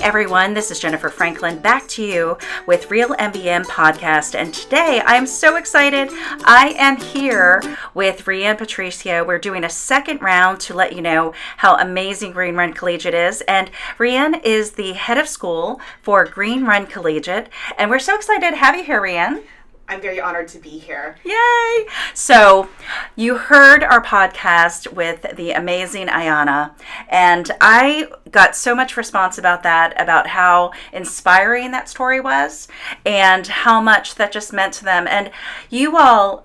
everyone, this is Jennifer Franklin back to you with Real MBM podcast, and today I'm so excited. I am here with Rianne Patricio. We're doing a second round to let you know how amazing Green Run Collegiate is, and Rianne is the head of school for Green Run Collegiate, and we're so excited to have you here, Rianne. I'm very honored to be here. Yay! So you heard our podcast with the amazing Ayanna, and I got so much response about that, about how inspiring that story was and how much that just meant to them. And you all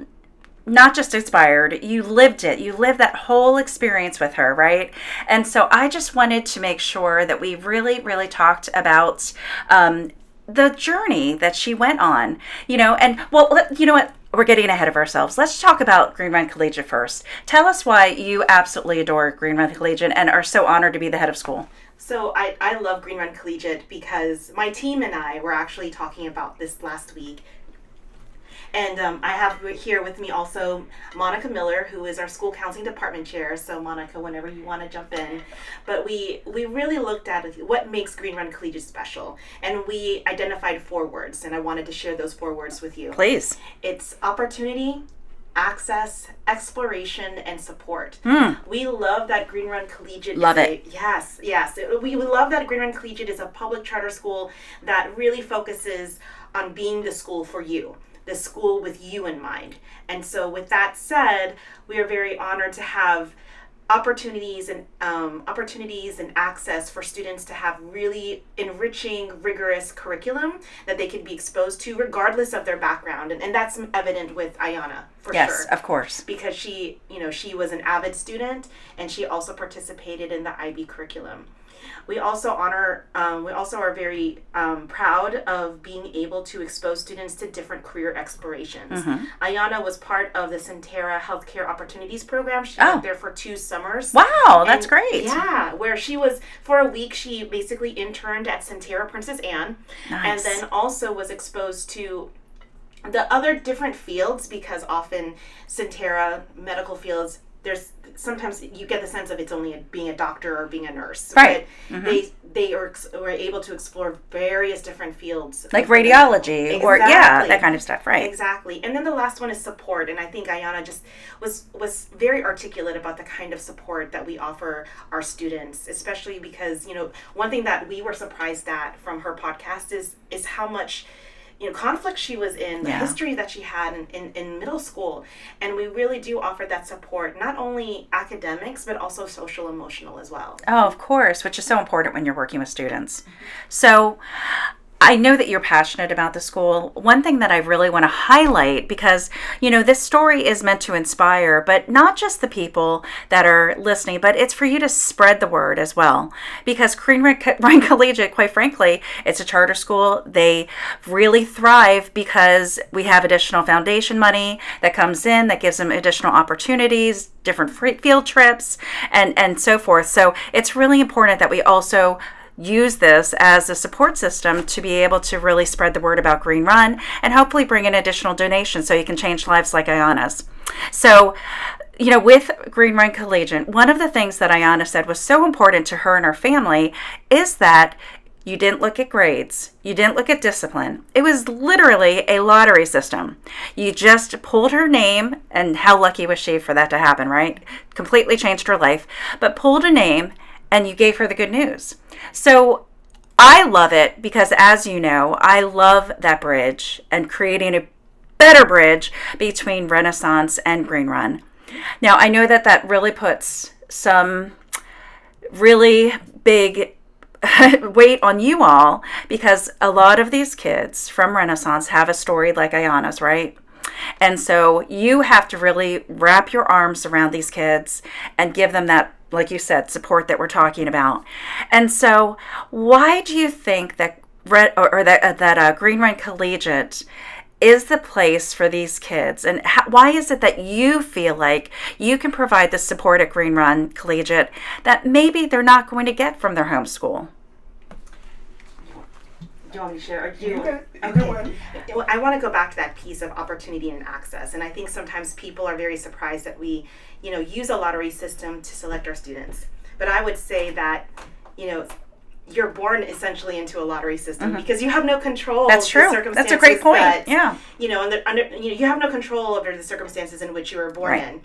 not just inspired, you lived it. You lived that whole experience with her, right? And so I just wanted to make sure that we really talked about the journey that she went on, and well, you know what? We're getting ahead of ourselves. Let's talk about Green Run Collegiate first. Tell us why you absolutely adore Green Run Collegiate and are so honored to be the head of school. So I love Green Run Collegiate because my team and I were actually talking about this last week. And I have here with me also Monica Miller, who is our school counseling department chair. So Monica, whenever you want to jump in. But we really looked at what makes Green Run Collegiate special. And we identified 4 words, and I wanted to share those 4 words with you. Please. It's opportunity, access, exploration, and support. We love that Green Run Collegiate Yes. We love that Green Run Collegiate is a public charter school that really focuses on being the school for you. The school with you in mind. And so with that said, we are very honored to have opportunities and access for students to have really enriching, rigorous curriculum that they can be exposed to regardless of their background. And that's evident with Ayanna, for sure. Yes, of course. Because she was an avid student and she also participated in the IB curriculum. We also are very proud of being able to expose students to different career explorations. Ayanna was part of the Centera Healthcare Opportunities Program. She went there for 2 summers. Wow, that's great. Yeah, where she was, for a week, she basically interned at Centera Princess Anne. Nice. And then also was exposed to the other different fields, because often Centera medical fields, sometimes you get the sense of it's only being a doctor or being a nurse. Right. But they were able to explore various different fields. Like radiology or that kind of stuff, right? Exactly. And then the last one is support. And I think Ayanna just was very articulate about the kind of support that we offer our students, especially because, one thing that we were surprised at from her podcast is how much conflict she was in, the history that she had in middle school. And we really do offer that support, not only academics, but also social emotional as well. Oh, of course, which is so important when you're working with students. So I know that you're passionate about the school. One thing that I really want to highlight, because, this story is meant to inspire, but not just the people that are listening, but it's for you to spread the word as well. Because Green Run Collegiate, quite frankly, it's a charter school. They really thrive because we have additional foundation money that comes in that gives them additional opportunities, different field trips, and so forth. So it's really important that we also use this as a support system to be able to really spread the word about Green Run and hopefully bring in additional donations so you can change lives like Ayanna's. So, with Green Run Collegiate, one of the things that Ayanna said was so important to her and her family is that you didn't look at grades. You didn't look at discipline. It was literally a lottery system. You just pulled her name, and how lucky was she for that to happen, right? Completely changed her life, but pulled a name and you gave her the good news. So I love it because, as you know, I love that bridge and creating a better bridge between Renaissance and Green Run. Now, I know that really puts some really big weight on you all, because a lot of these kids from Renaissance have a story like Ayanna's, right? And so you have to really wrap your arms around these kids and give them that, like you said, support that we're talking about. And so why do you think that Green Run Collegiate is the place for these kids? And why is it that you feel like you can provide the support at Green Run Collegiate that maybe they're not going to get from their home school? Do you want me to share? Or do you? Okay. I want to go back to that piece of opportunity and access. And I think sometimes people are very surprised that we, use a lottery system to select our students. But I would say that, you're born essentially into a lottery system because you have no control. That's true. That's a great point. You know, you have no control over the circumstances in which you were born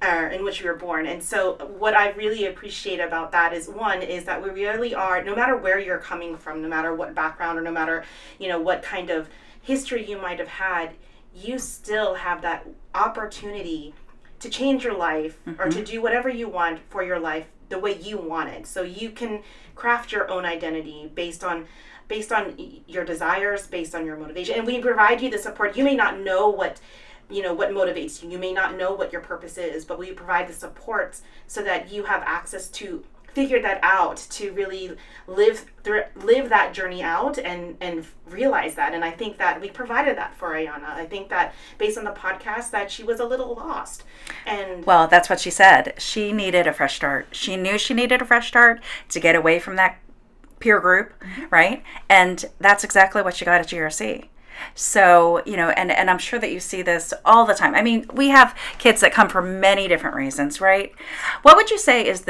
in which you were born. And so what I really appreciate about that is, one, is that we really are, no matter where you're coming from, no matter what background or no matter, you know, what kind of history you might have had, you still have that opportunity to change your life or to do whatever you want for your life the way you want it. So you can craft your own identity based on your desires, based on your motivation. And we provide you the support. You may not know what motivates you. You may not know what your purpose is, but we provide the supports so that you have access to figure that out, to really live that journey out and realize that. And I think that we provided that for Rianne. I think that based on the podcast that she was a little lost. And well, that's what she said. She needed a fresh start. She knew she needed a fresh start to get away from that peer group, right? And that's exactly what she got at GRC. So, you know, and I'm sure that you see this all the time. I mean, we have kids that come for many different reasons, right? What would you say is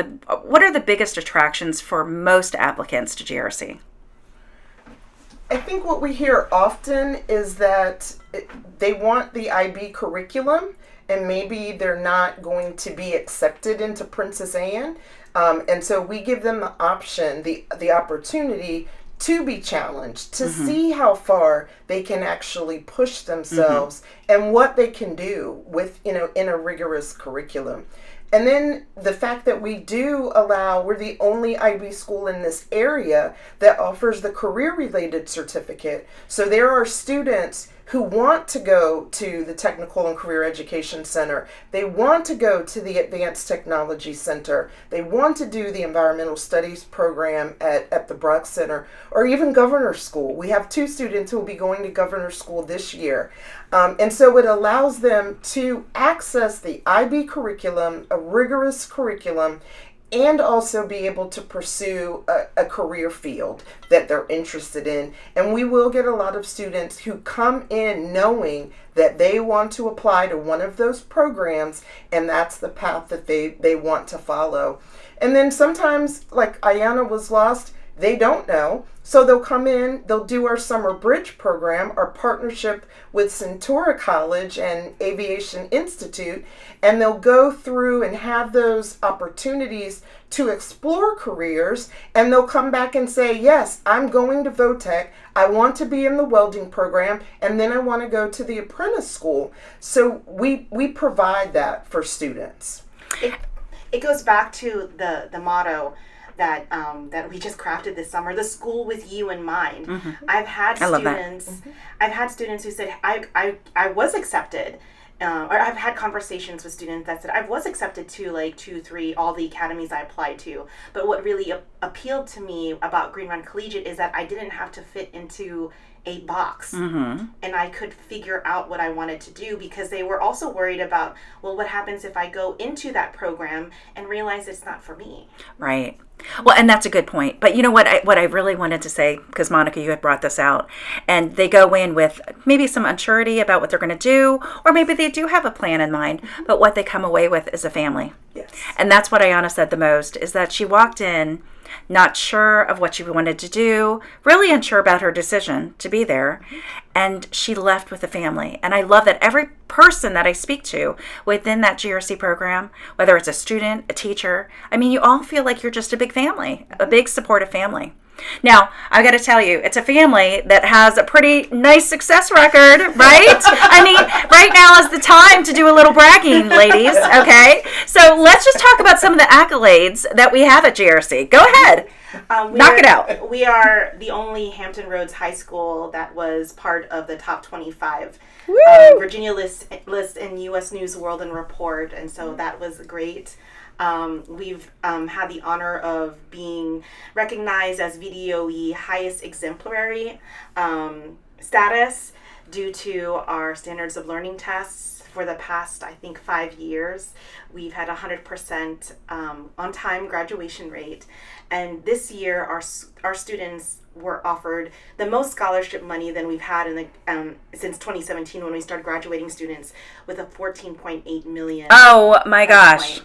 what are the biggest attractions for most applicants to GRC? I think what we hear often is that they want the IB curriculum and maybe they're not going to be accepted into Princess Anne. And so we give them the option, the opportunity to be challenged, to see how far they can actually push themselves and what they can do with, you know, in a rigorous curriculum. And then the fact that we're the only IB school in this area that offers the career-related certificate. So there are students who want to go to the Technical and Career Education Center. They want to go to the Advanced Technology Center. They want to do the Environmental Studies program at the Brock Center, or even Governor's School. We have 2 students who will be going to Governor's School this year. And so it allows them to access the IB curriculum, a rigorous curriculum, and also be able to pursue a career field that they're interested in. And we will get a lot of students who come in knowing that they want to apply to one of those programs, and that's the path that they want to follow. And then sometimes, like Ayana was lost, they don't know. So they'll come in, they'll do our summer bridge program, our partnership with Centura College and Aviation Institute, and they'll go through and have those opportunities to explore careers, and they'll come back and say, yes, I'm going to Votech, I want to be in the welding program, and then I want to go to the apprentice school. So we provide that for students. It goes back to the motto that we just crafted this summer, the school with you in mind. I've had students who said I was accepted, or I've had conversations with students that said I was accepted to like 2, 3, all the academies I applied to. But what really appealed to me about Green Run Collegiate is that I didn't have to fit into a box, and I could figure out what I wanted to do, because they were also worried about, well, what happens if I go into that program and realize it's not for me? Right. Well, and that's a good point. But you know what I really wanted to say, because Monica, you had brought this out, and they go in with maybe some uncertainty about what they're going to do, or maybe they do have a plan in mind, but what they come away with is a family. Yes. And that's what Ayana said the most, is that she walked in not sure of what she wanted to do, really unsure about her decision to be there, and she left with a family. And I love that every person that I speak to within that GRC program, whether it's a student, a teacher, I mean, you all feel like you're just a big family, a big supportive family. Now, I got to tell you, it's a family that has a pretty nice success record, right? I mean, right now is the time to do a little bragging, ladies, okay? So let's just talk about some of the accolades that we have at GRC. Go ahead. Knock it out. We are the only Hampton Roads high school that was part of the top 25 Virginia list in U.S. News World and Report, and so that was great. We've had the honor of being recognized as VDOE highest exemplary status due to our standards of learning tests for the past, I think, 5 years. We've had 100% on-time graduation rate. And this year, our students were offered the most scholarship money than we've had since 2017 when we started graduating students with a $14.8 million. Oh my gosh.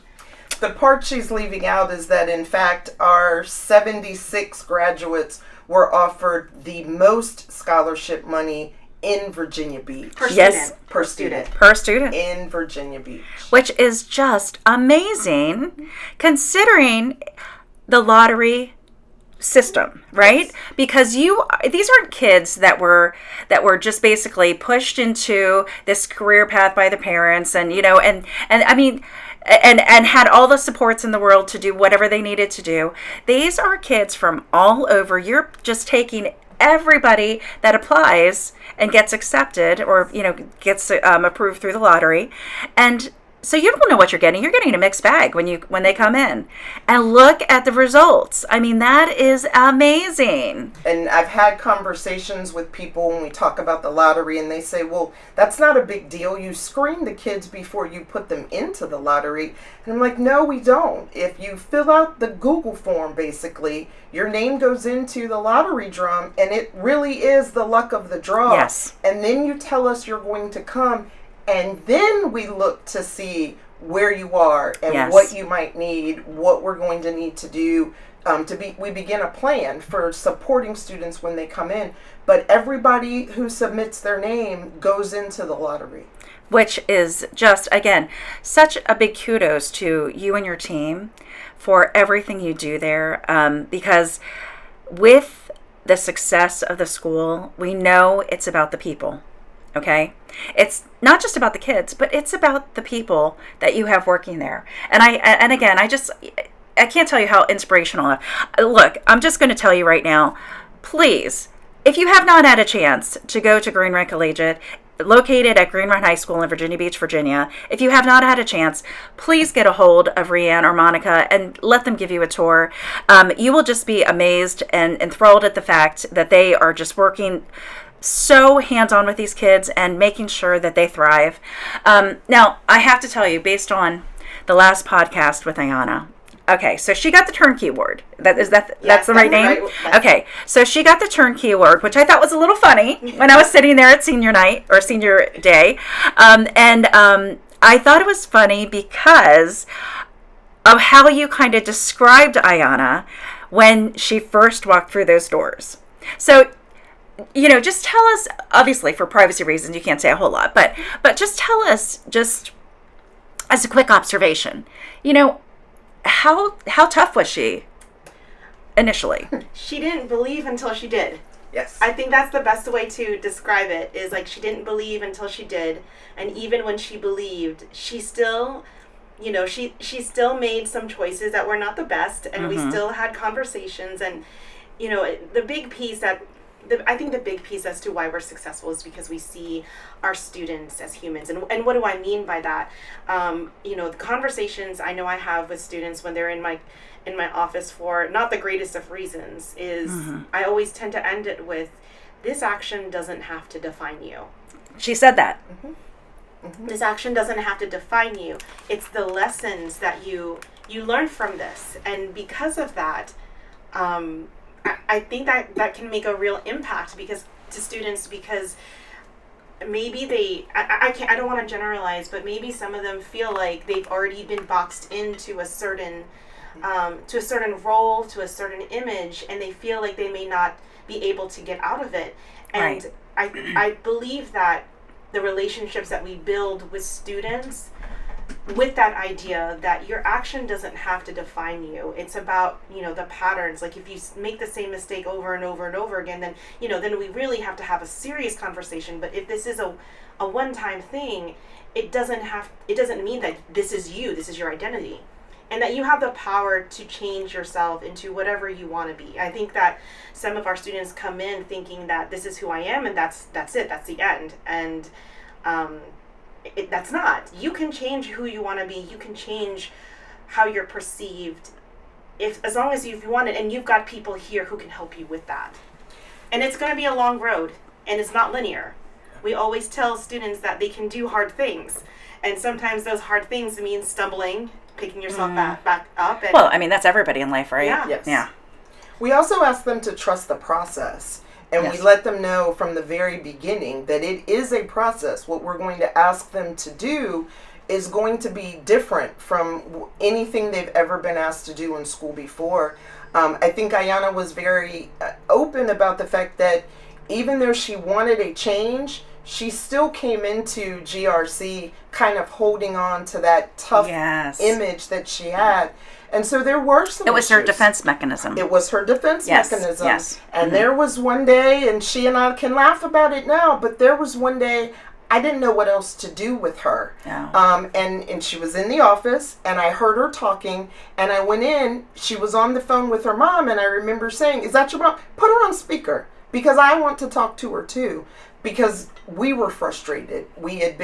The part she's leaving out is that, in fact, our 76 graduates were offered the most scholarship money in Virginia Beach. Per Yes. student. Per student. Per student. In Virginia Beach. Which is just amazing considering the lottery system, right? Yes. Because these aren't kids that were just basically pushed into this career path by the parents, and and I mean, and had all the supports in the world to do whatever they needed to do. These are kids from all over. You're just taking everybody that applies and gets accepted, or gets approved through the lottery, and so you don't know what you're getting. You're getting a mixed bag when they come in. And look at the results. I mean, that is amazing. And I've had conversations with people when we talk about the lottery, and they say, well, that's not a big deal. You screen the kids before you put them into the lottery. And I'm like, no, we don't. If you fill out the Google form, basically, your name goes into the lottery drum, and it really is the luck of the draw. Yes. And then you tell us you're going to come, and then we look to see where you are and Yes. what you might need, what we're going to need to do. We begin a plan for supporting students when they come in. But everybody who submits their name goes into the lottery. Which is just, again, such a big kudos to you and your team for everything you do there. Because with the success of the school, we know it's about the people. Okay? It's not just about the kids, but it's about the people that you have working there. And again, I can't tell you how inspirational. Look, I'm just going to tell you right now, please, if you have not had a chance to go to Green Run Collegiate, located at Green Run High School in Virginia Beach, Virginia, if you have not had a chance, please get a hold of Rianne or Monica and let them give you a tour. You will just be amazed and enthralled at the fact that they are just working so hands-on with these kids and making sure that they thrive. Now, I have to tell you, based on the last podcast with Ayanna, okay, so she got the turnkey award. That's the right name? Right. Okay, so she got the turnkey award, which I thought was a little funny when I was sitting there at senior night or senior day. I thought it was funny because of how you kind of described Ayanna when she first walked through those doors. So, just tell us, obviously for privacy reasons, you can't say a whole lot, but just tell us, just as a quick observation, how tough was she initially? She didn't believe until she did. Yes. I think that's the best way to describe it, is like she didn't believe until she did. And even when she believed, she still, she still made some choices that were not the best. And we still had conversations. And, the big piece I think the big piece as to why we're successful is because we see our students as humans. And what do I mean by that? The conversations I know I have with students when they're in my office for not the greatest of reasons is I always tend to end it with, this action doesn't have to define you. She said that. This action doesn't have to define you. It's the lessons that you learn from this. And because of that, I think that can make a real impact to students, because maybe I don't want to generalize, but maybe some of them feel like they've already been boxed into a certain role, to a certain image, and they feel like they may not be able to get out of it. And right. I believe that the relationships that we build with students, with that idea that your action doesn't have to define you. It's about, the patterns. Like if you make the same mistake over and over and over again, then, then we really have to have a serious conversation. But if this is a one-time thing, it doesn't mean that this is you, this is your identity. And that you have the power to change yourself into whatever you want to be. I think that some of our students come in thinking that this is who I am and that's it, that's the end. And, that's not. You can change who you want to be. You can change how you're perceived, as long as you want it, and you've got people here who can help you with that. And it's going to be a long road, and it's not linear. We always tell students that they can do hard things, and sometimes those hard things mean stumbling, picking yourself back up. And, well, I mean, that's everybody in life, right? Yeah. Yes. Yeah. We also ask them to trust the process. And Yes. we let them know from the very beginning that it is a process. What we're going to ask them to do is going to be different from anything they've ever been asked to do in school before. I think Ayanna was very open about the fact that even though she wanted a change, she still came into GRC kind of holding on to that tough image that she had. And so there were some It was issues. her defense mechanism. It was her defense mechanism. Yes. And there was one day, and she and I can laugh about it now, but there was one day I didn't know what else to do with her. Yeah. And she was in the office, and I heard her talking, and I went in. She was on the phone with her mom, and I remember saying, "Is that your mom? Put her on speaker, because I want to talk to her too." Because we were frustrated. We had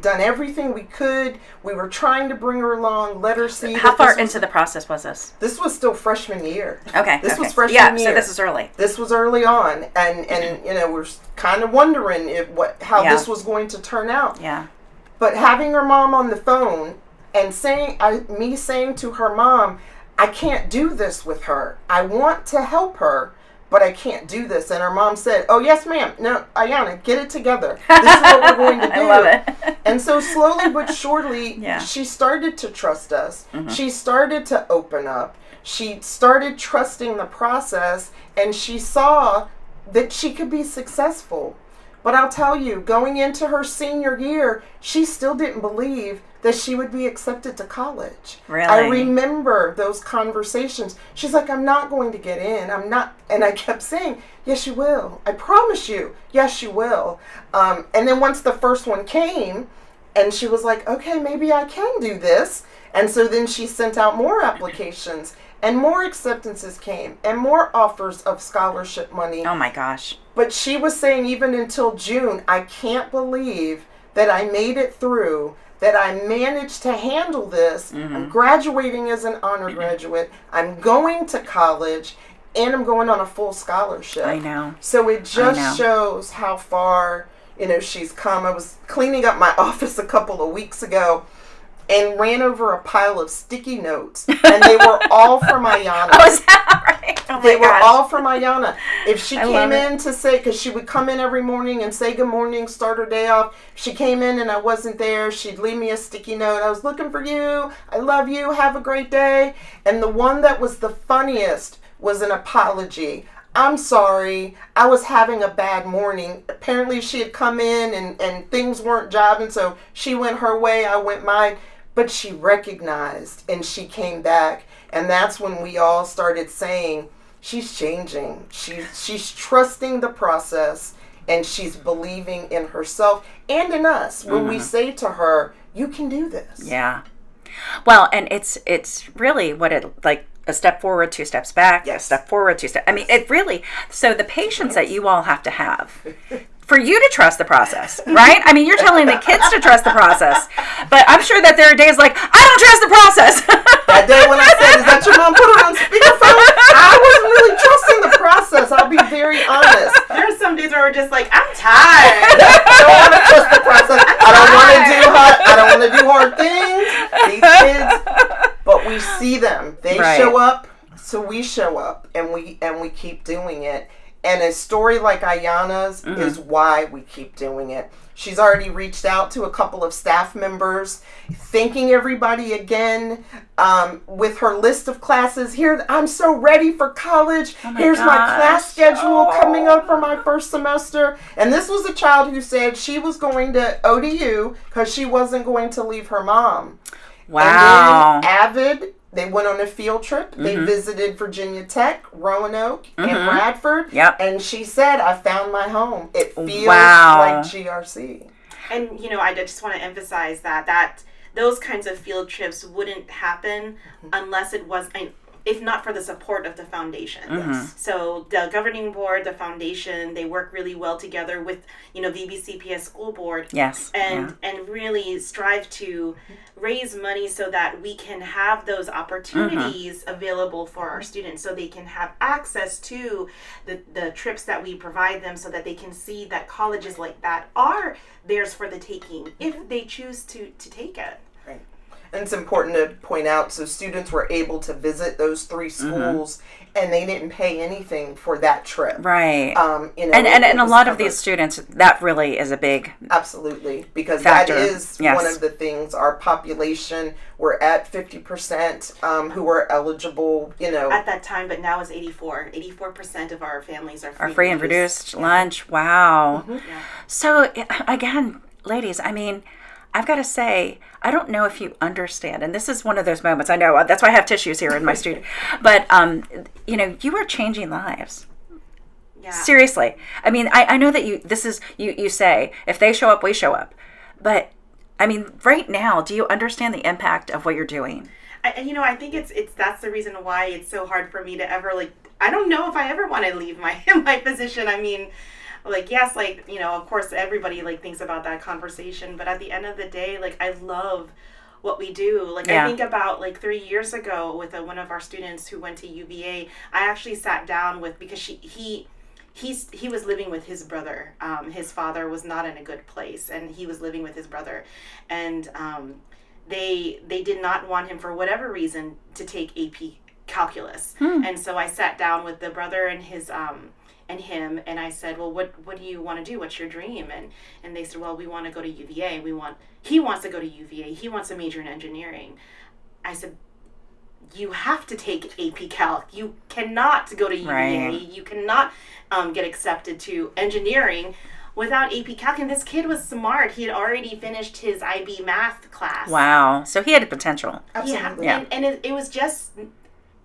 done everything we could. We were trying to bring her along, let her see. How far into the process was this? This was still freshman year. Okay. This was freshman year. So this is early. This was early on, and we're kind of wondering how this was going to turn out. Yeah. But having her mom on the phone and saying to her mom, "I can't do this with her. I want to help her, but I can't do this." And her mom said, "Oh, yes, ma'am. No, Ayanna, get it together. This is what we're going to do." I love it. And so slowly but surely, she started to trust us. Mm-hmm. She started to open up. She started trusting the process, and she saw that she could be successful. But I'll tell you, going into her senior year, she still didn't believe that she would be accepted to college. Really? I remember those conversations. She's like, "I'm not going to get in. I'm not." And I kept saying, "Yes, you will. I promise you. Yes, you will." And then once the first one came, and she was like, "Okay, maybe I can do this." And so then she sent out more applications, and more acceptances came, and more offers of scholarship money. Oh my gosh. But she was saying even until June, "I can't believe that I made it through, that I managed to handle this. Mm-hmm. I'm graduating as an honor graduate. I'm going to college, and I'm going on a full scholarship." I know. So it just shows how far, she's come. I was cleaning up my office a couple of weeks ago and ran over a pile of sticky notes, and they were all from Ayanna. Oh, is that right? Oh, they were all from Ayanna. If she came in to say, because she would come in every morning and say good morning, start her day off. If she came in and I wasn't there, she'd leave me a sticky note. "I was looking for you. I love you. Have a great day." And the one that was the funniest was an apology. "I'm sorry. I was having a bad morning." Apparently she had come in and things weren't jiving, so she went her way, I went mine. But she recognized, and she came back. And that's when we all started saying, she's changing. She's trusting the process, and she's believing in herself and in us when we say to her, "You can do this." Yeah. Well, and it's really what a step forward, 2 steps back, a step forward, 2 steps. I mean, it really, so the patience that you all have to have for you to trust the process, right? I mean, you're telling the kids to trust the process, but I'm sure that there are days like, "I don't trust the process." That day when I said, "Is that your mom? Put her on speakerphone," I wasn't really trusting the process. I'll be very honest. There are some days where we're just like, "I'm tired." I don't want to trust the process. I don't want to do hard things. These kids, but we see them. They show up, so we show up, and we keep doing it. And a story like Ayanna's is why we keep doing it. She's already reached out to a couple of staff members, thanking everybody again with her list of classes. "Here, I'm so ready for college. Here's my class schedule coming up for my first semester." And this was a child who said she was going to ODU because she wasn't going to leave her mom. Wow. And then Avid, they went on a field trip. They visited Virginia Tech, Roanoke, and Bradford. Yep. And she said, "I found my home. It feels like GRC." And, I just want to emphasize that those kinds of field trips wouldn't happen unless it was, if not for the support of the foundation. So the governing board, the foundation, they work really well together with, VBCPS school board. Yes. And really strive to raise money so that we can have those opportunities available for our students, so they can have access to the trips that we provide them, so that they can see that colleges like that are theirs for the taking if they choose to take it. Right. And it's important to point out, so students were able to visit those 3 schools, and they didn't pay anything for that trip. Right. You know, and a was lot of covered. these students, that really is a big Absolutely, because factor. that is Yes. one of the things. Our population, we're at 50% who are eligible, you know. At that time, but now it's 84. 84% of our families are free and reduced lunch. Wow. Yeah. So, again, ladies, I mean, I've got to say, I don't know if you understand, and this is one of those moments. I know that's why I have tissues here in my studio. But you know, you are changing lives. Yeah. Seriously. I mean, I know that you say if they show up, we show up. But I mean, right now, do you understand the impact of what you're doing? You know, I think it's that's the reason why it's so hard for me to ever, like, I don't know if I ever want to leave my position. I mean, like, yes, like, you know, of course everybody like thinks about that conversation, but at the end of the day, like, I love what we do. Like, I think about like 3 years ago with one of our students who went to UVA. I actually sat down with, because he was living with his brother. His father was not in a good place, and he was living with his brother, and they did not want him, for whatever reason, to take AP calculus. And so I sat down with the brother and his and him, and I said, well, what do you want to do? What's your dream? And they said, well, we want to go to UVA. He wants to go to UVA. He wants to major in engineering. I said, you have to take AP Calc. You cannot go to UVA. Right. You cannot get accepted to engineering without AP Calc. And this kid was smart. He had already finished his IB math class. Wow. So he had potential. Absolutely. Yeah. And it was just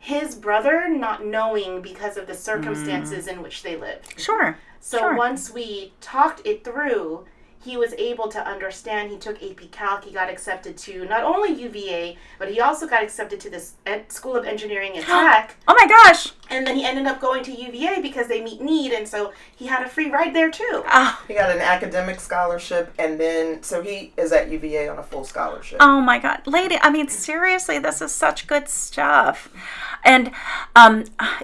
his brother not knowing because of the circumstances in which they lived. Sure. So once we talked it through, he was able to understand. He took AP Calc. He got accepted to not only UVA, but he also got accepted to the School of Engineering and Tech. Oh my gosh. And then he ended up going to UVA because they meet need, and so he had a free ride there too. He got an academic scholarship, and then so he is at UVA on a full scholarship. Oh my God, lady! I mean, seriously, this is such good stuff. And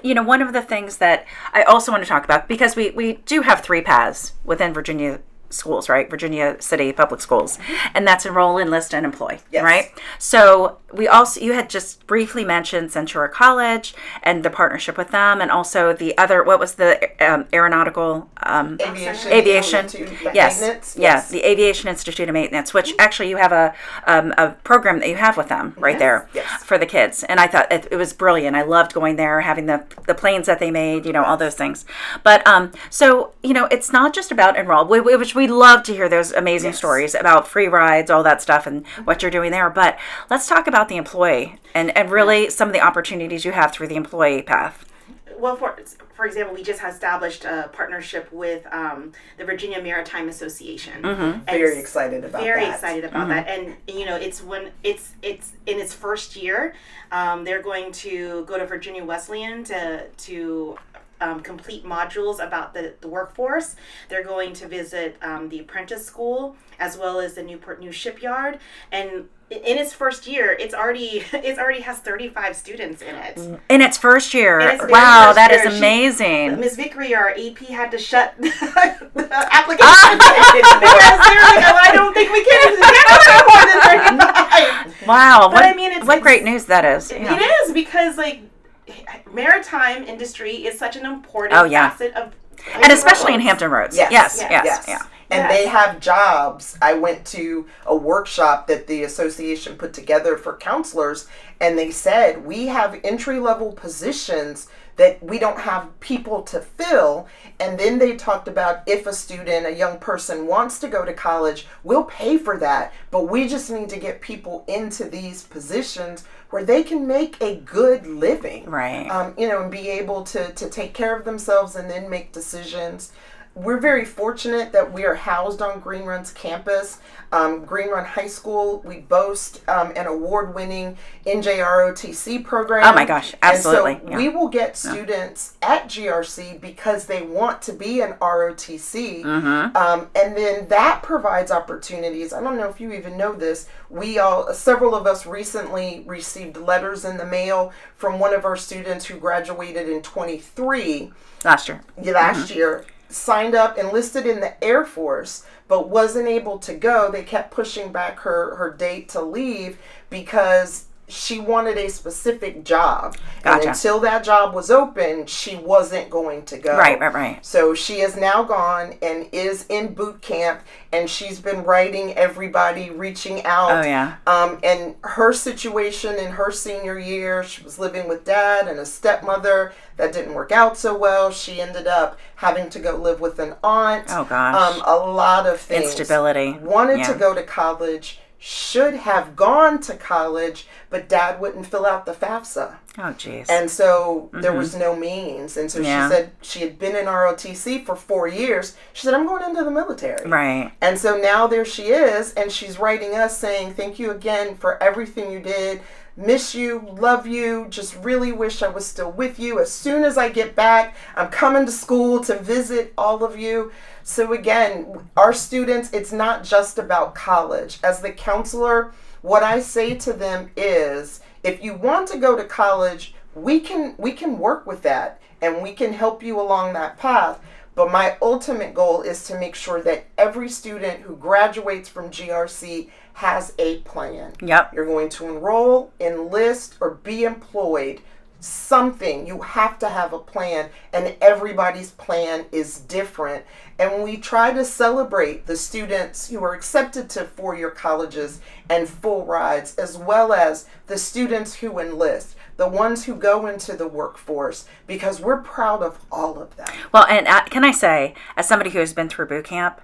you know, one of the things that I also want to talk about, because we do have 3 paths within Virginia schools, right? Virginia City Public Schools, and that's enroll, enlist, and employ, Yes. right? So you had just briefly mentioned Centura College and the partnership with them, and also the other, what was the aeronautical aviation Institute of yes, Maintenance. yes, the Aviation Institute of Maintenance, which actually you have a program that you have with them right there yes. for the kids, and I thought it was brilliant. I loved going there, having the planes that they made, you know, all those things. But so you know, it's not just about enroll, which we love to hear those amazing stories about free rides, all that stuff, and what you're doing there. But let's talk about the employee and really some of the opportunities you have through the employee path. Well, for example, we just established a partnership with the Virginia Maritime Association. Mm-hmm. Very excited about Very that. excited about that. And you know, it's in its first year. They're going to go to Virginia Wesleyan to complete modules about the workforce. They're going to visit the apprentice school as well as the Newport News shipyard. And in its first year, it already has 35 students in it. In its first year. In its very Wow, first that year, is amazing. Miss Vickery, our AP, had to shut the application because they were like, oh, I don't think we can get more than 35. Wow, But I mean, what great news that is. It Yeah. is, because like maritime industry is such an important facet of, and especially in Hampton Roads. Yes. Yeah. And they have jobs. I went to a workshop that the association put together for counselors, and they said, we have entry-level positions that we don't have people to fill. And then they talked about, if a student, a young person wants to go to college, we'll pay for that, but we just need to get people into these positions where they can make a good living. Right. You know, and be able to take care of themselves and then make decisions. We're very fortunate that we are housed on Green Run's campus. Green Run High School, we boast an award-winning NJROTC program. Oh my gosh, absolutely. And so we will get students at GRC because they want to be an ROTC. Mm-hmm. And then that provides opportunities. I don't know if you even know this. Several of us recently received letters in the mail from one of our students who graduated in 23. Last year. Last year, signed up, enlisted in the Air Force, but wasn't able to go. They kept pushing back her date to leave because she wanted a specific job. Gotcha. And until that job was open, she wasn't going to go. Right. So she is now gone and is in boot camp, and she's been writing everybody, reaching out. Oh, yeah. And her situation in her senior year, she was living with dad and a stepmother. That didn't work out so well. She ended up having to go live with an aunt. Oh, gosh. A lot of things. Instability. Wanted to go to college. Should have gone to college, but dad wouldn't fill out the FAFSA. Oh, jeez. And so there was no means. And so she said she had been in ROTC for 4 years. She said, I'm going into the military. Right. And so now there she is, and she's writing us saying, thank you again for everything you did. Miss you, love you, just really wish I was still with you. As soon as I get back, I'm coming to school to visit all of you. So again, our students, it's not just about college. As the counselor, what I say to them is, if you want to go to college, we can work with that, and we can help you along that path. But my ultimate goal is to make sure that every student who graduates from GRC has a plan. Yep. You're going to enroll, enlist, or be employed. Something. You have to have a plan, and everybody's plan is different. And we try to celebrate the students who are accepted to four-year colleges and full rides, as well as the students who enlist, the ones who go into the workforce, because we're proud of all of them. Well, and can I say, as somebody who has been through boot camp,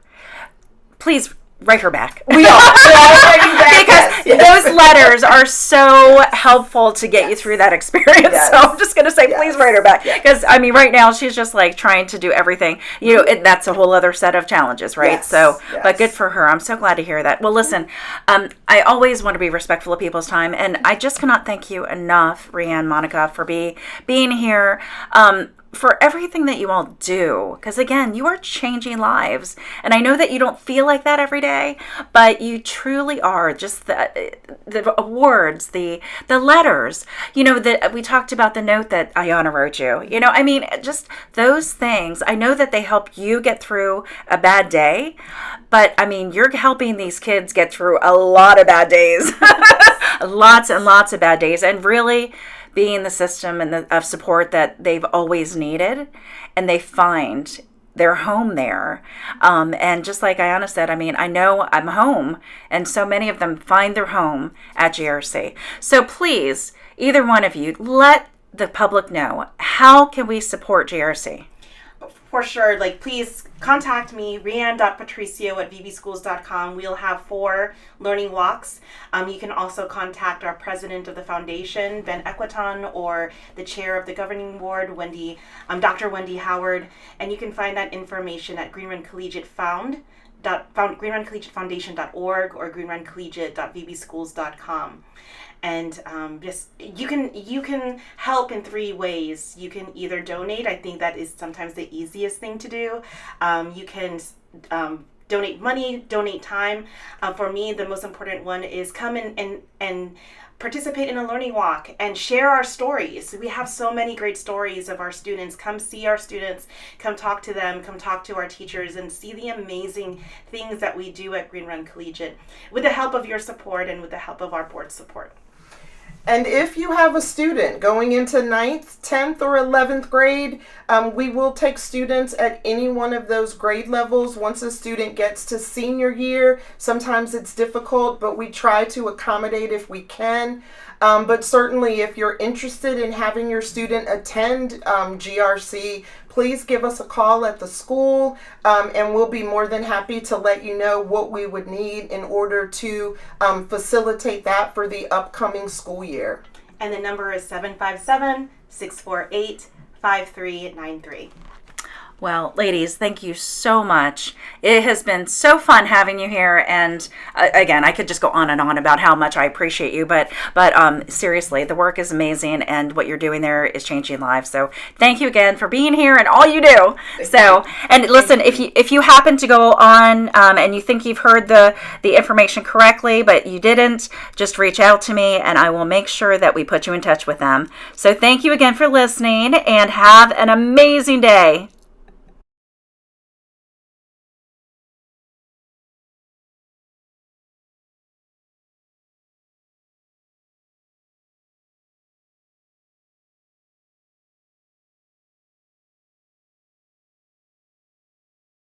please write her back. We are writing back. Because those letters are so helpful to get you through that experience. Yes. So I'm just going to say, please write her back. Because, I mean, right now she's just like trying to do everything. You know, that's a whole other set of challenges, right? Yes. So, Yes. but good for her. I'm so glad to hear that. Well, listen, I always want to be respectful of people's time. And I just cannot thank you enough, Rianne, Monica, for being here. For everything that you all do, because again, you are changing lives, and I know that you don't feel like that every day, but you truly are. Just the awards, the letters, you know, that we talked about, the note that Ayana wrote you, you know, I mean, just those things. I know that they help you get through a bad day, but I mean, you're helping these kids get through a lot of bad days, lots and lots of bad days, and really being the system and of support that they've always needed, and they find their home there. And just like Ayana said, I mean, I know I'm home, and so many of them find their home at GRC. So please, either one of you, let the public know, how can we support GRC? For sure, like, please contact me, rianne.patricio@vbschools.com. We'll have 4 learning walks. You can also contact our president of the foundation, Ben Equiton, or the chair of the governing board, Dr. Wendy Howard. And you can find that information at greenruncollegiatefoundation.org or greenruncollegiate.vbschools.com. And just you can help in 3 ways. You can either donate. I think that is sometimes the easiest thing to do. You can donate money, donate time. For me, the most important one is come in and participate in a learning walk and share our stories. We have so many great stories of our students. Come see our students, come talk to them, come talk to our teachers, and see the amazing things that we do at Green Run Collegiate with the help of your support and with the help of our board support. And if you have a student going into 9th, 10th, or 11th grade, we will take students at any one of those grade levels. Once a student gets to senior year, sometimes it's difficult, but we try to accommodate if we can. But certainly if you're interested in having your student attend GRC, please give us a call at the school, and we'll be more than happy to let you know what we would need in order to facilitate that for the upcoming school year. And the number is 757-648-5393. Well, ladies, thank you so much. It has been so fun having you here. And again, I could just go on and on about how much I appreciate you. But seriously, the work is amazing, and what you're doing there is changing lives. So thank you again for being here and all you do. So, and listen, if you happen to go on and you think you've heard the information correctly, but you didn't, just reach out to me and I will make sure that we put you in touch with them. So thank you again for listening, and have an amazing day.